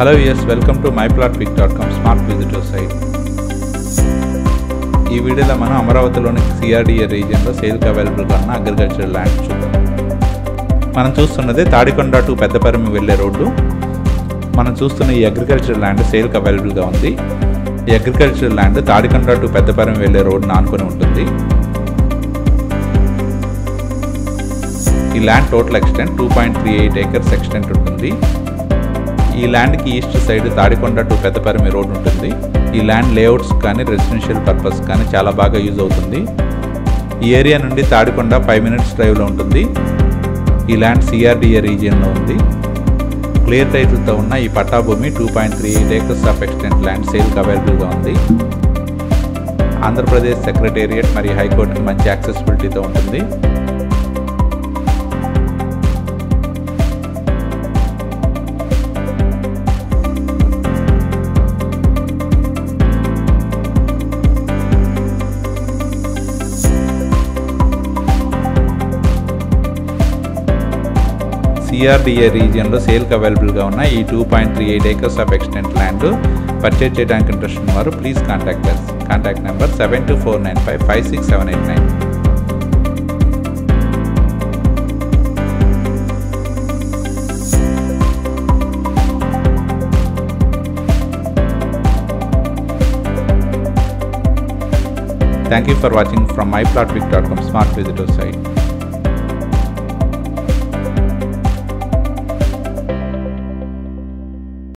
Hello viewers, welcome to myplotpic.com smart visitor site. ఈ వీడియోలో మనం అమరావతిలోని సిఆర్డిఏ రీజియన్లో సేల్కి అవైలబుల్గా ఉన్న అగ్రికల్చర్ ల్యాండ్ చూద్దాం. మనం చూస్తున్నది తాడికొండ టు పెద్దపరిమి వెళ్ళే రోడ్డు. మనం చూస్తున్న ఈ అగ్రికల్చర్ ల్యాండ్ సేల్కి అవైలబుల్గా ఉంది. ఈ agriculture land Tadikonda to Peddaparimi వెళ్ళే రోడ్డును ఆనుకొని ఉంటుంది. ఈ land total extent 2.38 acres extent ఉంటుంది. ఈ ల్యాండ్కి east side Tadikonda to Peddaparimi road ఉంటుంది. ఈ ల్యాండ్ లేఅవుట్స్ కానీ రెసిడెన్షియల్ పర్పస్ కానీ చాలా బాగా యూజ్ అవుతుంది. ఈ ఏరియా నుండి తాడికొండ 5 minutes డ్రైవ్లో ఉంటుంది. ఈ ల్యాండ్ సిఆర్డిఏ రీజియన్లో ఉంది. క్లియర్ టైటిల్తో ఉన్న ఈ పట్టాభూమి 2.38 acres ఆఫ్ ఎక్స్టెంట్ ల్యాండ్ సేల్కి అవైలబుల్గా ఉంది. ఆంధ్రప్రదేశ్ సెక్రటేరియట్ మరియు హైకోర్టుకి మంచి యాక్సెసిబిలిటీతో ఉంటుంది. సిఆర్డిఏ రీజియన్లో సేల్కి అవైలబుల్గా ఉన్న ఈ 2.38 acres of extent land purchase చేయడానికి ఇంట్రెస్ట్ ఉన్నవారు please contact us. Contact number 7249556789. Thank you for watching from myplotpic.com smart visitor site.